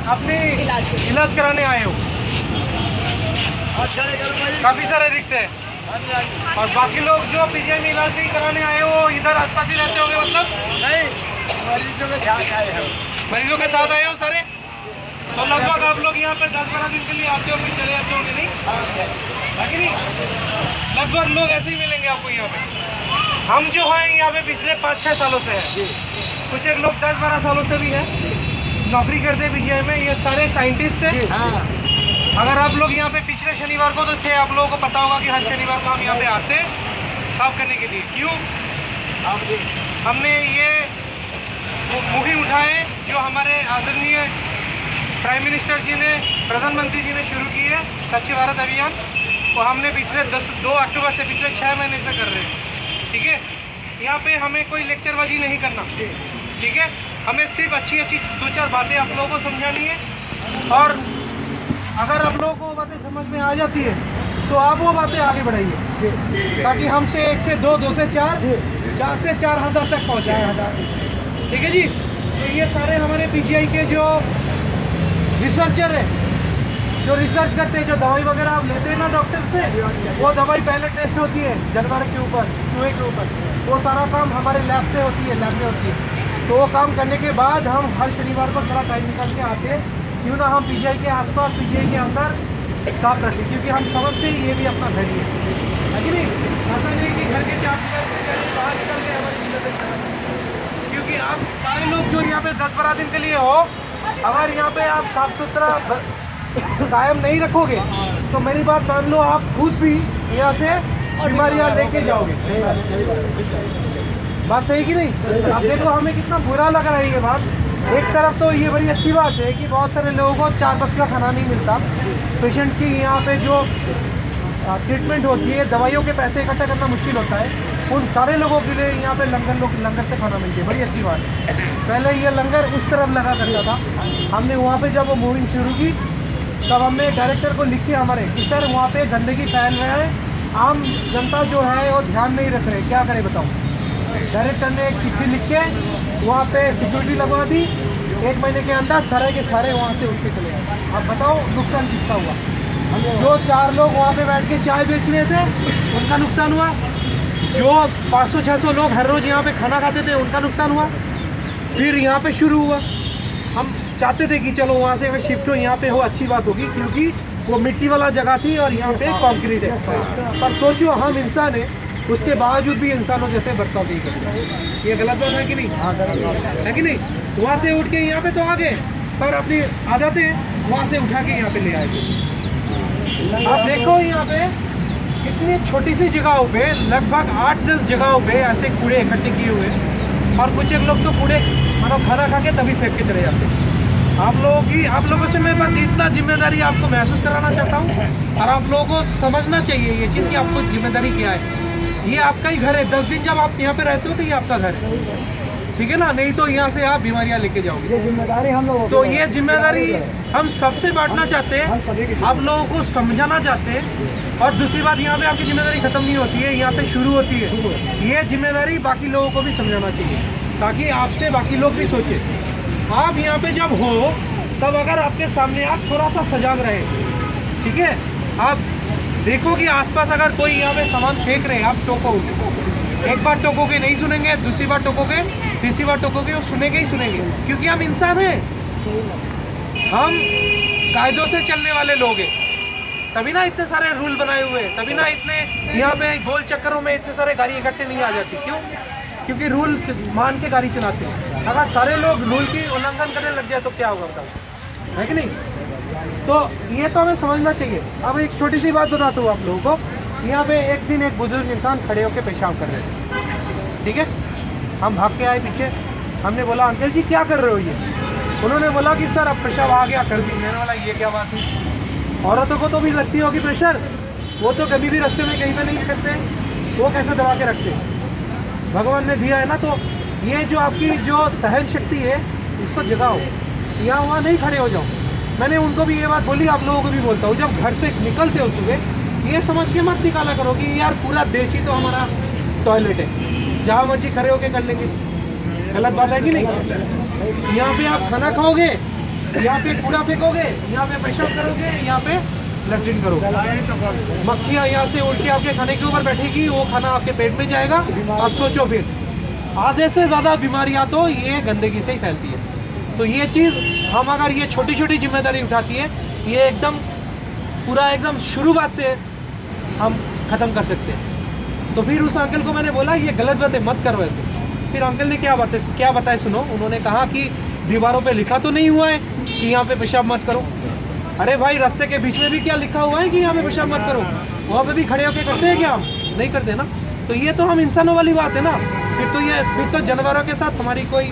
अपने इलाज कराने आए हो? काफ़ी सारे दिखते हैं। और बाकी लोग जो पीजीआई में इलाज नहीं कराने आए हो इधर आसपास ही रहते होंगे? मतलब नहीं, मरीजों के साथ आए हैं। मरीजों के साथ आए हो सारे? तो लगभग आप लोग यहाँ पे 10-12 दिन के लिए आते हो फिर चले जाते होंगे, नहीं है कि नहीं? लगभग लोग ऐसे ही मिलेंगे आपको यहाँ पे। हम जो हैं यहाँ पे पिछले 5-6 सालों से हैं, कुछ एक लोग 10-12 सालों से भी हैं, नौकरी करते हैं पीजीआई में। ये सारे साइंटिस्ट हैं। अगर आप लोग यहाँ पे पिछले शनिवार को तो थे, आप लोगों को पता होगा कि हर शनिवार को हम यहाँ पे आते हैं साफ करने के लिए। क्यों? हमने ये मुहिम उठाए जो हमारे आदरणीय प्राइम मिनिस्टर जी ने, प्रधानमंत्री जी ने शुरू की है, स्वच्छ भारत अभियान। वो हमने पिछले 2 अक्टूबर से पिछले 6 महीने से कर रहे हैं। ठीक है, यहाँ पे हमें कोई लेक्चरबाजी नहीं करना, ठीक है? हमें सिर्फ अच्छी 2-4 बातें आप लोगों को समझानी है। और अगर आप लोगों को बातें समझ में आ जाती है तो आप वो बातें आगे बढ़ाइए, ताकि हमसे 1 से 2, 2 से 4, 4 से 4,000 तक पहुँचाए। ठीक है जी। तो ये सारे हमारे पीजीआई के जो रिसर्चर है, जो रिसर्च करते हैं, जो दवाई वगैरह आप लेते हैं ना डॉक्टर से, वो दवाई पहले टेस्ट होती है जानवर के ऊपर, चूहे के ऊपर। वो सारा काम हमारे लैब से होती है, लैब में होती है। तो वो काम करने के बाद हम हर शनिवार को थोड़ा टाइम निकाल के आते हैं, क्यों ना हम पीजीआई के आसपास, पीजीआई के अंदर साफ रखें, क्योंकि हम समझते हैं ये भी अपना घर ही है कि नहीं? ऐसा नहीं कि घर के चार बाहर निकल के हमारी जिम्मेदारी, क्योंकि आप सारे लोग जो यहाँ पे 10-12 दिन के लिए हो, अगर यहाँ पे आप साफ सुथरा कायम नहीं रखोगे तो मेरी बात मान लो, आप खुद भी यहाँ से बीमारियाँ लेके जाओगे। बात सही कि नहीं? अब देखो हमें कितना बुरा लग रहा है ये बात। एक तरफ तो ये बड़ी अच्छी बात है कि बहुत सारे लोगों को 4 वक्त का खाना नहीं मिलता। पेशेंट की यहाँ पे जो ट्रीटमेंट होती है, दवाइयों के पैसे इकट्ठा करना मुश्किल होता है, उन सारे लोगों के लिए यहाँ पे लंगर से खाना मिलती है। बड़ी अच्छी बात है। पहले ये लंगर उस तरफ लगा करता था। हमने वहाँ पे जब वो मुहिम शुरू की तब हमने डायरेक्टर को लिख के हमारे कि सर वहाँ पे गंदगी फैल रहा है, आम जनता जो है वो ध्यान नहीं रख रहे, क्या करें बताओ। डायरेक्टर ने एक चिट्ठी लिख के वहाँ पे सिक्योरिटी लगवा दी। 1 महीने के अंदर सारे के सारे वहाँ से उठ के चले गए। अब बताओ नुकसान किसका हुआ? जो 4 लोग वहाँ पे बैठ के चाय बेच रहे थे उनका नुकसान हुआ, जो 500-600 लोग हर रोज़ यहाँ पे खाना खाते थे उनका नुकसान हुआ। फिर यहाँ पे शुरू हुआ, हम चाहते थे कि चलो वहाँ से अगर शिफ्ट हो यहाँ पे हो, अच्छी बात होगी, क्योंकि वो मिट्टी वाला जगह थी और यहाँ पे कंक्रीट है। पर सोचो हम इंसान हैं, उसके बावजूद भी इंसानों जैसे बर्ताव नहीं करते। ये गलत बात है कि नहीं? है कि नहीं? वहाँ से उठ के यहाँ पे तो आ गए, पर अपनी आदतें वहाँ से उठा के यहाँ पे ले आए। आप देखो यहाँ पे कितनी छोटी सी जगहों पे, लगभग 8-10 जगहों पे ऐसे कूड़े इकट्ठे किए हुए हैं। और कुछ एक लोग तो कूड़े मतलब खाना खा के तभी फेंक के चले जाते हैं। आप लोगों से मैं बस इतना जिम्मेदारी आपको महसूस कराना चाहता हूँ, और आप लोगों को समझना चाहिए ये चीज़ कि आपको जिम्मेदारी क्या है। ये आपका ही घर है। 10 दिन जब आप यहाँ पे रहते हो तो ये आपका घर है, ठीक है ना? नहीं तो यहाँ से आप बीमारियाँ लेके जाओगे। ये जिम्मेदारी हम लोगों की, तो ये जिम्मेदारी हम सबसे बांटना चाहते हैं, आप लोगों को समझाना चाहते हैं। और दूसरी बात, यहाँ पे आपकी जिम्मेदारी खत्म नहीं होती है, यहाँ से शुरू होती है। ये जिम्मेदारी बाकी लोगों को भी समझाना चाहिए, ताकि आपसे बाकी लोग भी सोचे। आप यहाँ पे जब हो तब अगर आपके सामने आप थोड़ा सा सजाग रहे, ठीक है? आप देखो कि आसपास अगर कोई यहाँ पे सामान फेंक रहे हैं, आप टोको। एक बार टोकोगे नहीं सुनेंगे, दूसरी बार टोकोगे, तीसरी बार टोकोगे, वो सुनेंगे ही सुनेंगे, क्योंकि हम इंसान हैं, हम कायदों से चलने वाले लोग हैं। तभी ना इतने सारे रूल बनाए हुए हैं, तभी ना इतने यहाँ पे गोल चक्करों में इतने सारे गाड़ी इकट्ठे नहीं आ जाती। क्यों? क्योंकि रूल मान के गाड़ी चलाते हैं। अगर सारे लोग रूल की उल्लंघन करने लग जाए तो क्या होगा बताओ, है कि नहीं? तो ये तो हमें समझना चाहिए। अब एक छोटी सी बात बताता हूँ आप लोगों को। यहाँ पे एक दिन एक बुजुर्ग इंसान खड़े होकर पेशाब कर रहे थे, ठीक है? हम भाग के आए पीछे, हमने बोला अंकल जी क्या कर रहे हो ये? उन्होंने बोला कि सर अब प्रेशर आ गया, कर दी। मैंने बोला ये क्या बात है? औरतों को तो भी लगती होगी प्रेशर, वो तो कभी भी रास्ते में कहीं पे नहीं करते, वो कैसे दबा के रखते? भगवान ने दिया है ना। तो ये जो आपकी जो सहन शक्ति है इसको जगाओ, यहाँ वहाँ नहीं खड़े हो जाओ। मैंने उनको भी ये बात बोली, आप लोगों को भी बोलता हूँ, जब घर से निकलते हो सुबह ये समझ के मत निकाला करो कि यार पूरा देश ही तो हमारा टॉयलेट है, जहाँ मर्जी खड़े होके कर लेंगे। गलत बात है कि नहीं? यहाँ पे आप खाना खाओगे यहाँ पे कूड़ा फेंकोगे, यहाँ पे पेशाब करोगे, यहाँ पे लैट्रिन करोगे। मक्खियाँ यहाँ से उड़ के आपके खाने के ऊपर बैठेगी, वो खाना आपके पेट में जाएगा। अब सोचो फिर आधे से ज़्यादा बीमारियाँ तो ये गंदगी से ही फैलती है। तो ये चीज़ हम अगर ये छोटी छोटी जिम्मेदारी उठाती है, ये एकदम पूरा एकदम शुरुआत से हम ख़त्म कर सकते हैं। तो फिर उस अंकल को मैंने बोला ये गलत बात है, मत करो ऐसे। फिर अंकल ने क्या बताया सुनो। उन्होंने कहा कि दीवारों पे लिखा तो नहीं हुआ है कि यहाँ पे पेशाब मत करो। अरे भाई रास्ते के बीच में भी क्या लिखा हुआ है कि यहाँ पे पेशाब मत करो? वहाँ पे भी खड़े होके करते हैं क्या? हम नहीं करते ना। तो ये तो हम इंसानों वाली बात है ना। फिर तो जानवरों के साथ हमारी कोई